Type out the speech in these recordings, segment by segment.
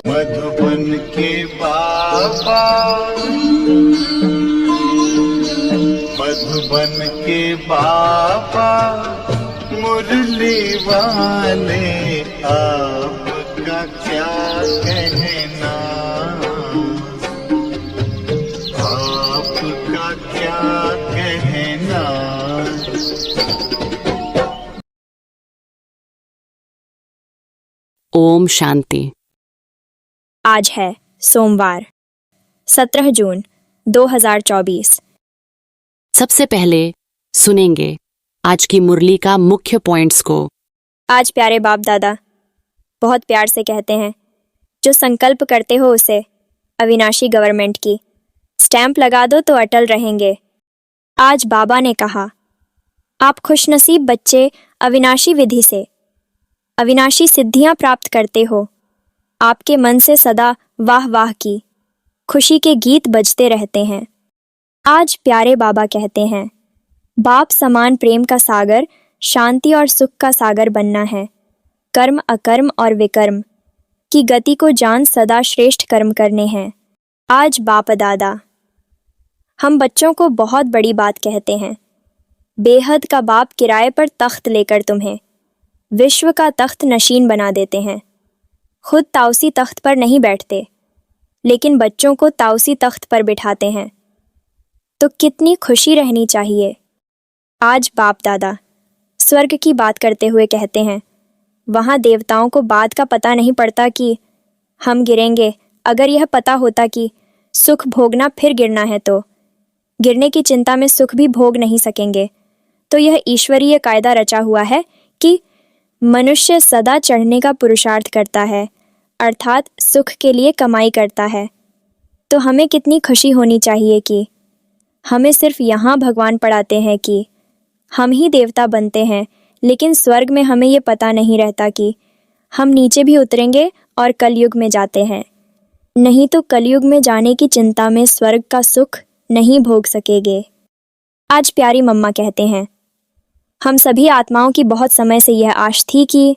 मधुबन के बाबा, मधुबन के बाबा, मुरली वाले आपका क्या कहना, आपका क्या कहना। ओम शांति। आज है सोमवार 17 जून 2024। सबसे पहले सुनेंगे आज की मुरली का मुख्य पॉइंट्स को। आज प्यारे बाप दादा बहुत प्यार से कहते हैं, जो संकल्प करते हो उसे अविनाशी गवर्नमेंट की स्टैंप लगा दो तो अटल रहेंगे। आज बाबा ने कहा, आप खुशनसीब बच्चे अविनाशी विधि से अविनाशी सिद्धियां प्राप्त करते हो। आपके मन से सदा वाह वाह की खुशी के गीत बजते रहते हैं। आज प्यारे बाबा कहते हैं, बाप समान प्रेम का सागर, शांति और सुख का सागर बनना है। कर्म अकर्म और विकर्म की गति को जान सदा श्रेष्ठ कर्म करने हैं। आज बाप दादा हम बच्चों को बहुत बड़ी बात कहते हैं। बेहद का बाप किराए पर तख्त लेकर तुम्हें विश्व का तख्त नशीन बना देते हैं। खुद ताउसी तख्त पर नहीं बैठते, लेकिन बच्चों को ताउसी तख्त पर बिठाते हैं। तो कितनी खुशी रहनी चाहिए। आज बाप दादा स्वर्ग की बात करते हुए कहते हैं, वहाँ देवताओं को बात का पता नहीं पड़ता कि हम गिरेंगे। अगर यह पता होता कि सुख भोगना फिर गिरना है तो गिरने की चिंता में सुख भी भोग नहीं सकेंगे। तो यह ईश्वरीय कायदा रचा हुआ है कि मनुष्य सदा चढ़ने का पुरुषार्थ करता है, अर्थात सुख के लिए कमाई करता है। तो हमें कितनी खुशी होनी चाहिए कि हमें सिर्फ यहाँ भगवान पढ़ाते हैं कि हम ही देवता बनते हैं, लेकिन स्वर्ग में हमें ये पता नहीं रहता कि हम नीचे भी उतरेंगे और कलयुग में जाते हैं। नहीं तो कलयुग में जाने की चिंता में स्वर्ग का सुख नहीं भोग सकेंगे। आज प्यारी मम्मा कहते हैं, हम सभी आत्माओं की बहुत समय से यह आश थी कि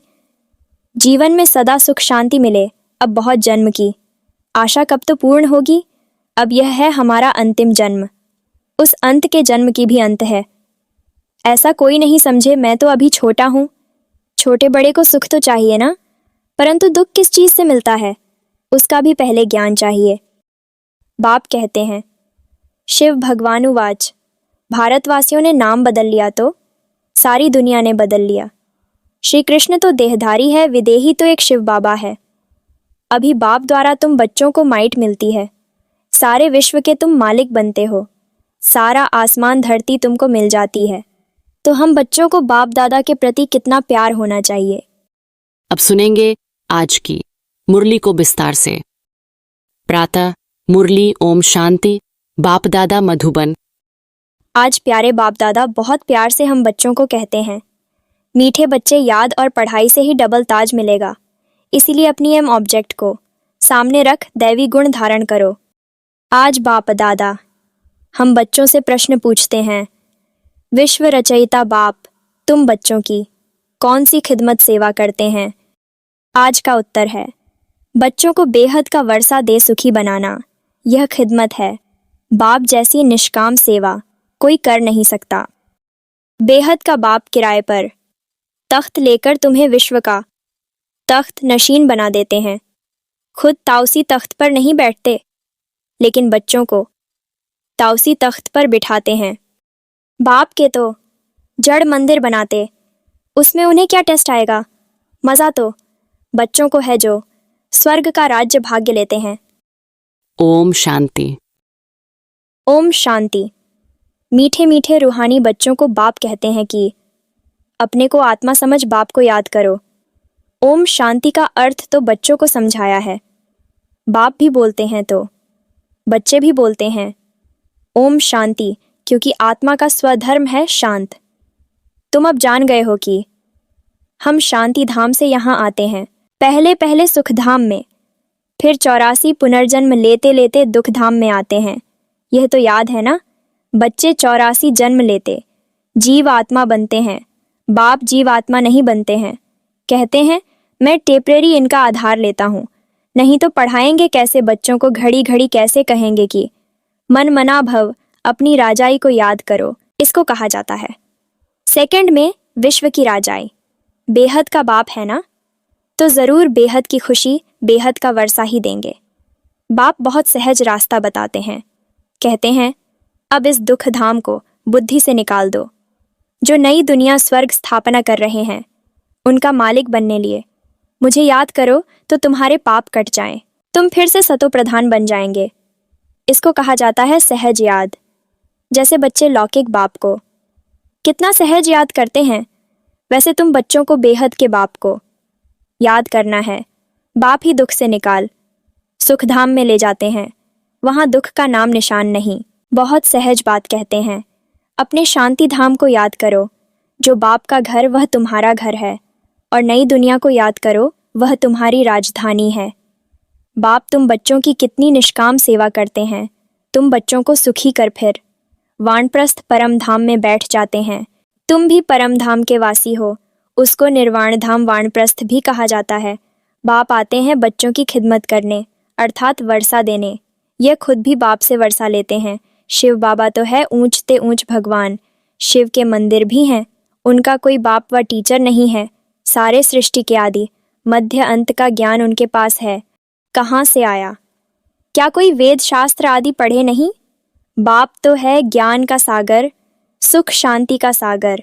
जीवन में सदा सुख शांति मिले। अब बहुत जन्म की आशा कब तो पूर्ण होगी। अब यह है हमारा अंतिम जन्म। उस अंत के जन्म की भी अंत है। ऐसा कोई नहीं समझे मैं तो अभी छोटा हूँ। छोटे बड़े को सुख तो चाहिए ना, परंतु दुख किस चीज़ से मिलता है उसका भी पहले ज्ञान चाहिए। बाप कहते हैं, शिव भगवानुवाच, भारतवासियों ने नाम बदल लिया तो सारी दुनिया ने बदल लिया। श्री कृष्ण तो देहधारी है, विदेही तो एक शिव बाबा है। अभी बाप द्वारा तुम बच्चों को माइट मिलती है। सारे विश्व के तुम मालिक बनते हो। सारा आसमान धरती तुमको मिल जाती है। तो हम बच्चों को बाप दादा के प्रति कितना प्यार होना चाहिए। अब सुनेंगे आज की मुरली को विस्तार से। प्रातः मुरली ओम शांति, बाप दादा मधुबन। आज प्यारे बाप दादा बहुत प्यार से हम बच्चों को कहते हैं, मीठे बच्चे याद और पढ़ाई से ही डबल ताज मिलेगा। इसीलिए अपनी एम ऑब्जेक्ट को सामने रख दैवी गुण धारण करो। आज बाप दादा हम बच्चों से प्रश्न पूछते हैं, विश्व रचयिता बाप तुम बच्चों की कौन सी खिदमत सेवा करते हैं। आज का उत्तर है, बच्चों को बेहद का वर्षा दे सुखी बनाना। यह खिदमत है। बाप जैसी निष्काम सेवा कोई कर नहीं सकता। बेहद का बाप किराए पर तख्त लेकर तुम्हें विश्व का तख्त नशीन बना देते हैं। खुद ताउसी तख्त पर नहीं बैठते, लेकिन बच्चों को ताउसी तख्त पर बिठाते हैं। बाप के तो जड़ मंदिर बनाते, उसमें उन्हें क्या टेस्ट आएगा। मज़ा तो बच्चों को है जो स्वर्ग का राज्य भाग्य लेते हैं। ओम शांति। ओम शांति। मीठे मीठे रूहानी बच्चों को बाप कहते हैं कि अपने को आत्मा समझ बाप को याद करो। ओम शांति का अर्थ तो बच्चों को समझाया है। बाप भी बोलते हैं तो बच्चे भी बोलते हैं ओम शांति, क्योंकि आत्मा का स्वधर्म है शांत। तुम अब जान गए हो कि हम शांति धाम से यहाँ आते हैं। पहले पहले सुख धाम में, फिर 84 पुनर्जन्म लेते लेते दुख धाम में आते हैं। यह तो याद है ना। बच्चे 84 जन्म लेते जीव आत्मा बनते हैं बाप जीवात्मा नहीं बनते हैं। कहते हैं मैं टेम्परेरी इनका आधार लेता हूँ, नहीं तो पढ़ाएंगे कैसे बच्चों को, घड़ी घड़ी कैसे कहेंगे कि मन मना भव, अपनी राजाई को याद करो। इसको कहा जाता है। सेकंड में विश्व की राजाई। बेहद का बाप है ना, तो ज़रूर बेहद की खुशी, बेहद का वर्षा ही देंगे। बाप बहुत सहज रास्ता बताते हैं। कहते हैं अब इस दुख धाम को बुद्धि से निकाल दो। जो नई दुनिया स्वर्ग स्थापना कर रहे हैं, उनका मालिक बनने लिए मुझे याद करो तो तुम्हारे पाप कट जाएं, तुम फिर से सतो प्रधान बन जाएंगे। इसको कहा जाता है सहज याद। जैसे बच्चे लौकिक बाप को कितना सहज याद करते हैं, वैसे तुम बच्चों को बेहद के बाप को याद करना है। बाप ही दुख से निकाल सुख धाम में ले जाते हैं, वहाँ दुख का नाम निशान नहीं। बहुत सहज बात कहते हैं। अपने शांति धाम को याद करो, जो बाप का घर वह तुम्हारा घर है, और नई दुनिया को याद करो, वह तुम्हारी राजधानी है। बाप तुम बच्चों की कितनी निष्काम सेवा करते हैं। तुम बच्चों को सुखी कर फिर वानप्रस्थ परम धाम में बैठ जाते हैं। तुम भी परम धाम के वासी हो, उसको निर्वाण धाम वानप्रस्थ भी कहा जाता है। बाप आते हैं बच्चों की खिदमत करने, अर्थात वर्षा देने। यह खुद भी बाप से वर्षा लेते हैं। शिव बाबा तो है ऊंचते ऊंच भगवान, शिव के मंदिर भी हैं, उनका कोई बाप व टीचर नहीं है। सारे सृष्टि के आदि मध्य अंत का ज्ञान उनके पास है। कहाँ से आया? क्या कोई वेद शास्त्र आदि पढ़े नहीं? बाप तो है ज्ञान का सागर, सुख शांति का सागर।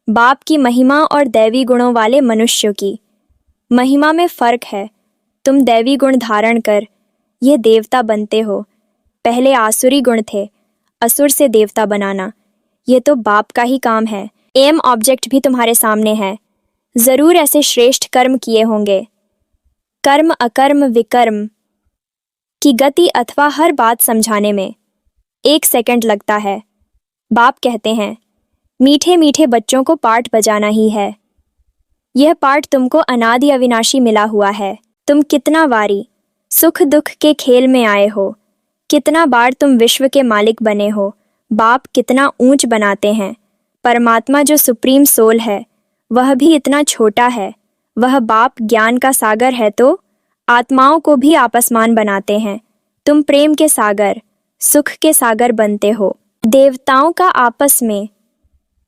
बाप की महिमा और दैवी गुणों वाले मनुष्यों की महिमा में फर्क है। तुम दैवी गुण धारण कर ये देवता बनते हो। पहले आसुरी गुण थे, असुर से देवता बनाना ये तो बाप का ही काम है। एम ऑब्जेक्ट भी तुम्हारे सामने है। जरूर ऐसे श्रेष्ठ कर्म किए होंगे। कर्म अकर्म विकर्म की गति अथवा हर बात समझाने में 1 सेकंड लगता है। बाप कहते हैं मीठे मीठे बच्चों को पाठ बजाना ही है। यह पाठ तुमको अनादि अविनाशी मिला हुआ है। तुम कितना बारी सुख दुख के खेल में आए हो, कितना बार तुम विश्व के मालिक बने हो। बाप कितना ऊंच बनाते हैं। परमात्मा जो सुप्रीम सोल है, वह भी इतना छोटा है। वह बाप ज्ञान का सागर है, तो आत्माओं को भी आपसमान बनाते हैं। तुम प्रेम के सागर, सुख के सागर बनते हो। देवताओं का आपस में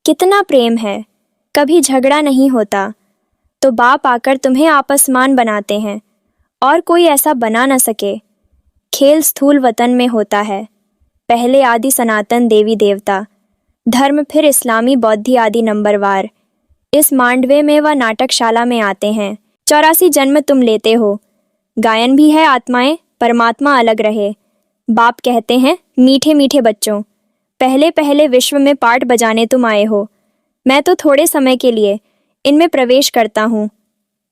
कितना प्रेम है, कभी झगड़ा नहीं होता, तो बाप आकर तुम्हें आपसमान बनाते हैं, और कोई ऐसा बना न सके। खेल स्थूल वतन में होता है। पहले आदि सनातन देवी देवता, धर्म फिर इस्लामी बौद्धि आदि नंबरवार इस मांडवे में व नाटकशाला में आते हैं। 84 जन्म तुम लेते हो। गायन भी है आत्माएं, परमात्मा अलग रहे। बाप कहते हैं मीठे मीठे बच्चों, पहले पहले विश्व में पाठ बजाने तुम आए हो। मैं तो थोड़े समय के लिए इनमें प्रवेश करता हूँ।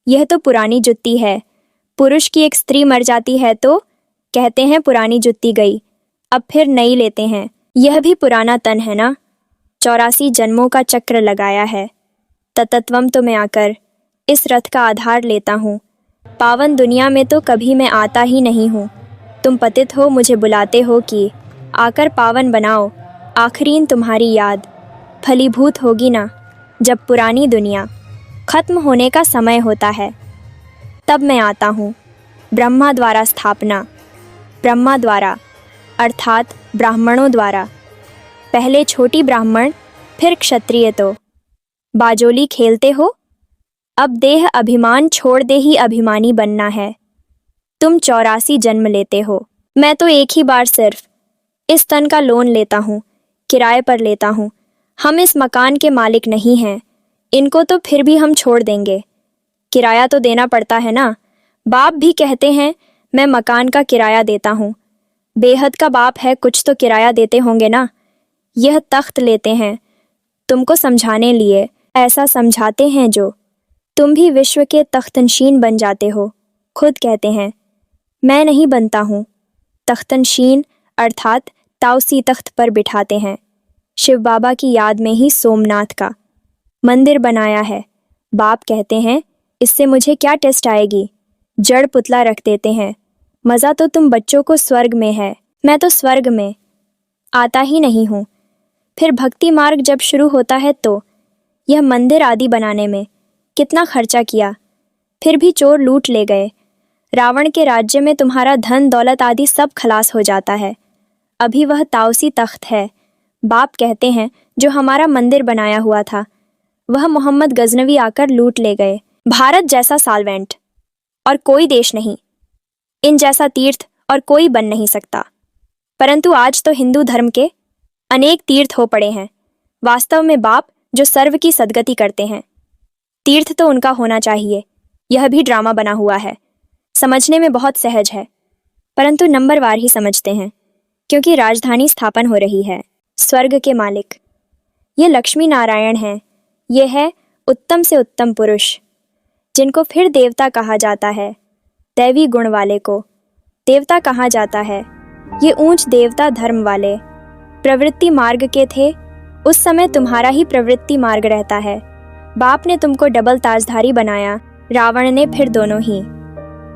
यह तो पुरानी जुत्ती है। पुरुष की एक स्त्री मर जाती है तो कहते हैं पुरानी जुत्ती गई, अब फिर नई लेते हैं। यह भी पुराना तन है ना। 84 जन्मों का चक्र लगाया है। ततत्वम तो मैं आकर इस रथ का आधार लेता हूँ। पावन दुनिया में तो कभी मैं आता ही नहीं हूँ। तुम पतित हो, मुझे बुलाते हो कि आकर पावन बनाओ। आखरीन तुम्हारी याद फलीभूत होगी ना, जब पुरानी दुनिया खत्म होने का समय होता है, तब मैं आता हूँ। ब्रह्मा द्वारा स्थापना, ब्रह्मा द्वारा अर्थात ब्राह्मणों द्वारा। पहले छोटी ब्राह्मण, फिर क्षत्रिय। तो बाजोली खेलते हो, अब देह अभिमान छोड़ दे ही अभिमानी बनना है। तुम 84 जन्म लेते हो। मैं तो एक ही बार सिर्फ इस तन का लोन लेता हूँ, किराए पर लेता हूँ। हम इस मकान के मालिक नहीं हैं। इनको तो फिर भी हम छोड़ देंगे, किराया तो देना पड़ता है ना। बाप भी कहते हैं मैं मकान का किराया देता हूँ। बेहद का बाप है, कुछ तो किराया देते होंगे ना। यह तख्त लेते हैं तुमको समझाने लिए, ऐसा समझाते हैं जो तुम भी विश्व के तख्तनशीन बन जाते हो। खुद कहते हैं मैं नहीं बनता हूँ। तख्तनशीन अर्थात ताउसी तख्त पर बिठाते हैं। शिव बाबा की याद में ही सोमनाथ का मंदिर बनाया है। बाप कहते हैं इससे मुझे क्या टेस्ट आएगी, जड़ पुतला रख देते हैं। मज़ा तो तुम बच्चों को स्वर्ग में है, मैं तो स्वर्ग में आता ही नहीं हूँ। फिर भक्ति मार्ग जब शुरू होता है तो यह मंदिर आदि बनाने में कितना खर्चा किया, फिर भी चोर लूट ले गए। रावण के राज्य में तुम्हारा धन दौलत आदि सब खलास हो जाता है। अभी वह ताउसी तख्त है, बाप कहते हैं, जो हमारा मंदिर बनाया हुआ था, वह मोहम्मद गजनवी आकर लूट ले गए। भारत जैसा साल्वेंट और कोई देश नहीं, इन जैसा तीर्थ और कोई बन नहीं सकता। परंतु आज तो हिंदू धर्म के अनेक तीर्थ हो पड़े हैं। वास्तव में बाप जो सर्व की सदगति करते हैं, तीर्थ तो उनका होना चाहिए। यह भी ड्रामा बना हुआ है, समझने में बहुत सहज है, परंतु नंबरवार ही समझते हैं, क्योंकि राजधानी स्थापन हो रही है। स्वर्ग के मालिक ये लक्ष्मी नारायण हैं। ये है उत्तम से उत्तम पुरुष, जिनको फिर देवता कहा जाता है। दैवी गुण वाले को देवता कहा जाता है। ये ऊंच देवता धर्म वाले प्रवृत्ति मार्ग के थे। उस समय तुम्हारा ही प्रवृत्ति मार्ग रहता है। बाप ने तुमको डबल ताजधारी बनाया, रावण ने फिर दोनों ही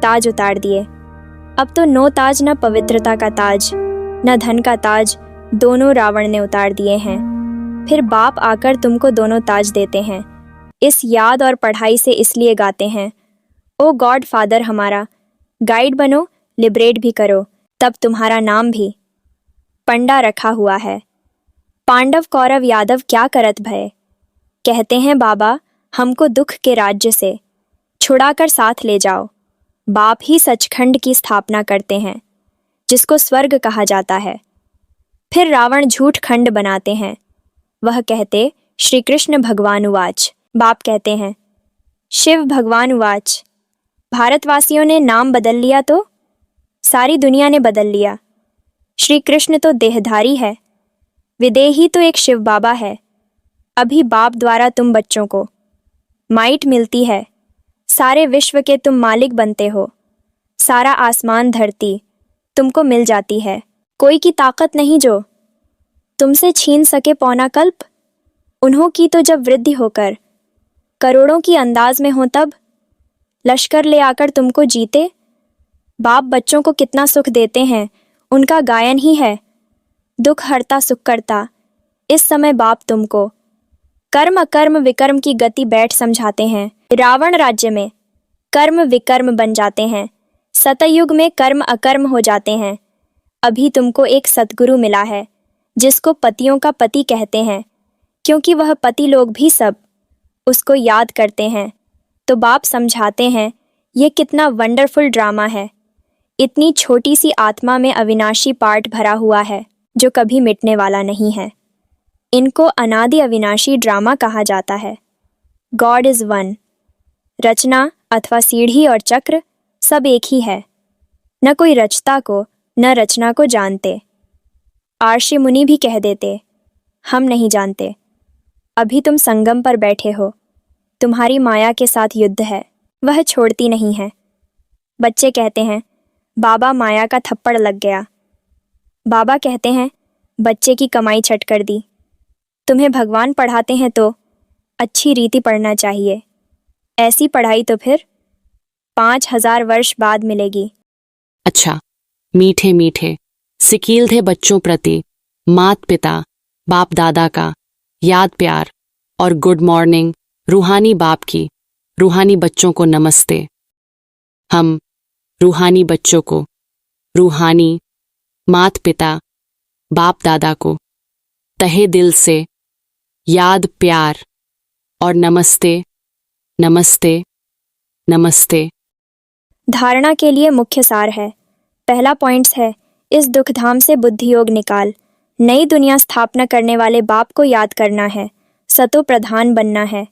ताज उतार दिए। अब तो नो ताज, न पवित्रता का ताज, न धन का ताज, दोनों रावण ने उतार दिए हैं। फिर बाप आकर तुमको दोनों ताज देते हैं। इस याद और पढ़ाई से इसलिए गाते हैं, ओ गॉड फादर हमारा, गाइड बनो, लिबरेट भी करो, तब तुम्हारा नाम भी पंडा रखा हुआ है। पांडव कौरव यादव क्या करत भय, कहते हैं बाबा हमको दुख के राज्य से छुड़ाकर साथ ले जाओ। बाप ही सचखंड की स्थापना करते हैं, जिसको स्वर्ग कहा जाता है। फिर रावण झूठ खंड बनाते हैं। वह कहते श्री कृष्ण भगवान उवाच, बाप कहते हैं शिव भगवान उवाच। भारतवासियों ने नाम बदल लिया तो सारी दुनिया ने बदल लिया। श्री कृष्ण तो देहधारी है, विदेही तो एक शिव बाबा है। अभी बाप द्वारा तुम बच्चों को माइट मिलती है, सारे विश्व के तुम मालिक बनते हो। सारा आसमान धरती तुमको मिल जाती है। कोई की ताकत नहीं जो तुमसे छीन सके पौना कल्प। उन्हों की तो जब वृद्धि होकर करोड़ों की अंदाज में हो, तब लश्कर ले आकर तुमको जीते। बाप बच्चों को कितना सुख देते हैं, उनका गायन ही है, दुख हरता सुख करता। इस समय बाप तुमको कर्म अकर्म विकर्म की गति बैठ समझाते हैं। रावण राज्य में कर्म विकर्म बन जाते हैं, सतयुग में कर्म अकर्म हो जाते हैं। अभी तुमको एक सतगुरु मिला है, जिसको पतियों का पति कहते हैं, क्योंकि वह पति लोग भी सब उसको याद करते हैं। तो बाप समझाते हैं ये कितना वंडरफुल ड्रामा है। इतनी छोटी सी आत्मा में अविनाशी पार्ट भरा हुआ है, जो कभी मिटने वाला नहीं है। इनको अनादि अविनाशी ड्रामा कहा जाता है। God is one. रचना अथवा सीढ़ी और चक्र सब एक ही है। न कोई रचता को न रचना को जानते। आर्षि मुनि भी कह देते हम नहीं जानते। अभी तुम संगम पर बैठे हो, तुम्हारी माया के साथ युद्ध है, वह छोड़ती नहीं है। बच्चे कहते हैं बाबा माया का थप्पड़ लग गया। बाबा कहते हैं बच्चे की कमाई छट कर दी। तुम्हें भगवान पढ़ाते हैं तो अच्छी रीति पढ़ना चाहिए। ऐसी पढ़ाई तो फिर 5000 वर्ष बाद मिलेगी। अच्छा, मीठे मीठे सिकील थे बच्चों प्रति मात पिता बाप दादा का याद प्यार और गुड मॉर्निंग। रूहानी बाप की रूहानी बच्चों को नमस्ते। हम रूहानी बच्चों को रूहानी मात पिता बाप दादा को तहे दिल से याद प्यार और नमस्ते नमस्ते नमस्ते। धारणा के लिए मुख्य सार है। पहला पॉइंट्स है, इस दुखधाम से बुद्धि योग निकाल। नई दुनिया स्थापना करने वाले बाप को याद करना है, सतो प्रधान बनना है।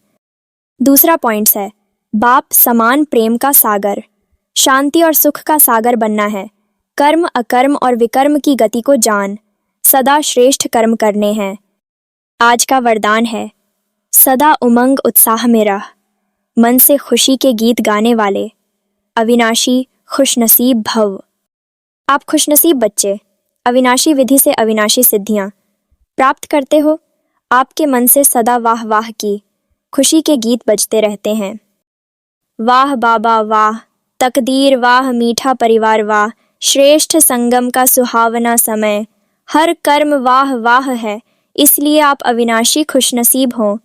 दूसरा पॉइंट्स है, बाप समान प्रेम का सागर, शांति और सुख का सागर बनना है। कर्म अकर्म और विकर्म की गति को जान, सदा श्रेष्ठ कर्म करने हैं। आज का वरदान है, सदा उमंग उत्साह में रह, मन से खुशी के गीत गाने वाले, अविनाशी खुशनसीब भव। आप खुशनसीब बच्चे अविनाशी विधि से अविनाशी सिद्धियां प्राप्त करते हो। आपके मन से सदा वाह वाह की खुशी के गीत बजते रहते हैं। वाह बाबा वाह, तकदीर वाह, मीठा परिवार वाह, श्रेष्ठ संगम का सुहावना समय, हर कर्म वाह वाह है, इसलिए आप अविनाशी खुशनसीब हों।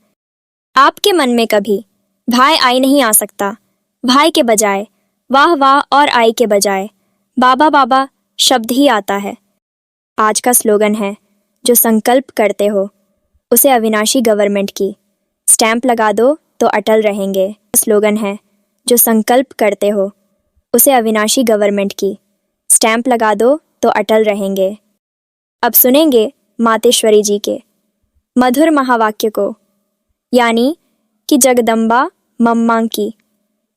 आपके मन में कभी भाई आई नहीं आ सकता, भाई के बजाय वाह वाह और आई के बजाय बाबा बाबा शब्द ही आता है। आज का स्लोगन है, जो संकल्प करते हो उसे अविनाशी गवर्नमेंट की, स्टैंप लगा दो तो अटल रहेंगे। स्लोगन है, जो संकल्प करते हो उसे अविनाशी गवर्नमेंट की, स्टैंप लगा दो तो अटल रहेंगे। अब सुनेंगे मातेश्वरी जी के मधुर महावाक्य को, यानी कि जगदम्बा मम्मा की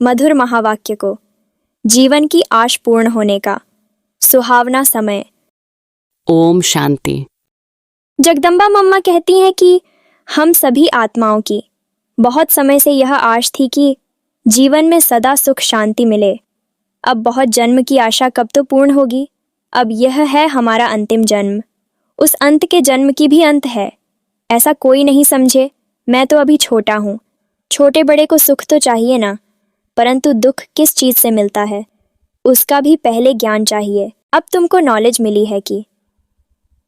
मधुर महावाक्य को, जीवन की आश पूर्ण होने का सुहावना समय। ओम शांति। जगदम्बा मम्मा कहती हैं कि हम सभी आत्माओं की बहुत समय से यह आश थी कि जीवन में सदा सुख शांति मिले। अब बहुत जन्म की आशा कब तो पूर्ण होगी। अब यह है हमारा अंतिम जन्म। उस अंत के जन्म की भी अंत है, ऐसा कोई नहीं समझे। मैं तो अभी छोटा हूँ, छोटे बड़े को सुख तो चाहिए ना, परंतु दुख किस चीज़ से मिलता है उसका भी पहले ज्ञान चाहिए। अब तुमको नॉलेज मिली है कि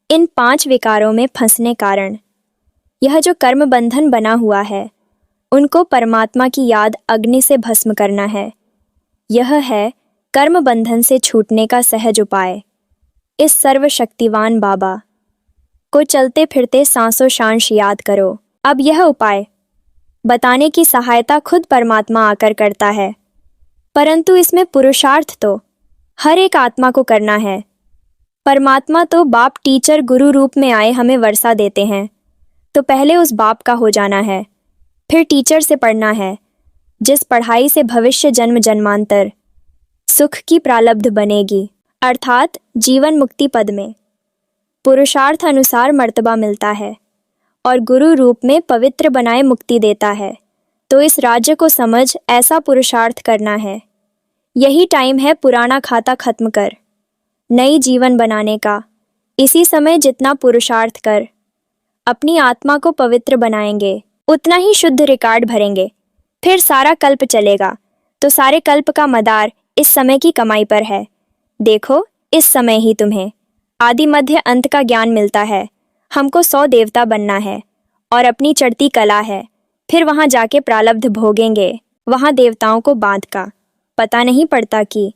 इन 5 विकारों में फंसने कारण यह जो कर्म बंधन बना हुआ है उनको परमात्मा की याद अग्नि से भस्म करना है। यह है कर्म बंधन से छूटने का सहज उपाय। इस सर्वशक्तिवान बाबा को चलते फिरते सांसों शांश याद करो। अब यह उपाय बताने की सहायता खुद परमात्मा आकर करता है, परंतु इसमें पुरुषार्थ तो हर एक आत्मा को करना है। परमात्मा तो बाप टीचर गुरु रूप में आए हमें वर्षा देते हैं, तो पहले उस बाप का हो जाना है, फिर टीचर से पढ़ना है, जिस पढ़ाई से भविष्य जन्म जन्मांतर सुख की प्रालब्ध बनेगी, अर्थात जीवन मुक्ति पद में पुरुषार्थ अनुसार मर्तबा मिलता है और गुरु रूप में पवित्र बनाए मुक्ति देता है। तो इस राज्य को समझ ऐसा पुरुषार्थ करना है। यही टाइम है पुराना खाता खत्म कर नई जीवन बनाने का। इसी समय जितना पुरुषार्थ कर अपनी आत्मा को पवित्र बनाएंगे, उतना ही शुद्ध रिकॉर्ड भरेंगे। फिर सारा कल्प चलेगा, तो सारे कल्प का मदार इस समय की कमाई पर है। देखो, इस समय ही तुम्हें आदि मध्य अंत का ज्ञान मिलता है। हमको 100 देवता बनना है और अपनी चढ़ती कला है। फिर वहां जाके प्रालब्ध भोगेंगे। वहां देवताओं को बांध का पता नहीं पड़ता कि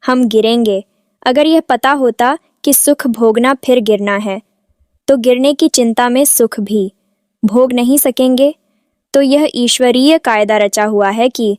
हम गिरेंगे। अगर यह पता होता कि सुख भोगना फिर गिरना है, तो गिरने की चिंता में सुख भी भोग नहीं सकेंगे। तो यह ईश्वरीय कायदा रचा हुआ है कि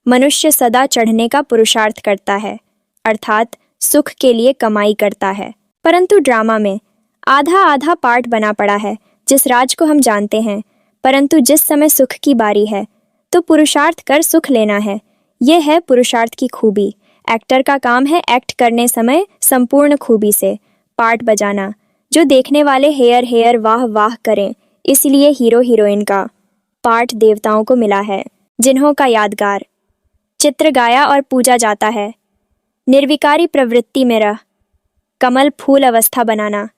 मनुष्य सदा चढ़ने का पुरुषार्थ करता है, अर्थात सुख के लिए कमाई करता है। परंतु ड्रामा में आधा आधा पार्ट बना पड़ा है, जिस राज को हम जानते हैं। परंतु जिस समय सुख की बारी है तो पुरुषार्थ कर सुख लेना है। यह है पुरुषार्थ की खूबी। एक्टर का काम है एक्ट करने समय संपूर्ण खूबी से पार्ट बजाना, जो देखने वाले हेयर हेयर वाह वाह करें। इसलिए हीरो हीरोइन का पार्ट देवताओं को मिला है, जिन्हों का यादगार चित्र गाया और पूजा जाता है। निर्विकारी प्रवृत्ति में रह कमल फूल अवस्था बनाना,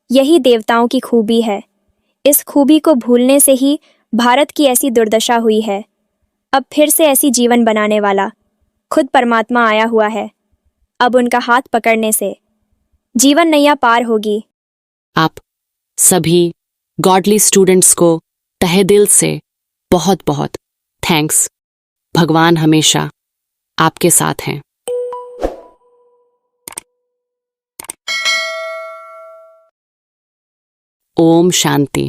यही देवताओं की खूबी है। इस खूबी को भूलने से ही भारत की ऐसी दुर्दशा हुई है। अब फिर से ऐसी जीवन बनाने वाला खुद परमात्मा आया हुआ है। अब उनका हाथ पकड़ने से जीवन नैया पार होगी। आप सभी गॉडली स्टूडेंट्स को तहे दिल से बहुत बहुत थैंक्स। भगवान हमेशा आपके साथ हैं। ओम शांति।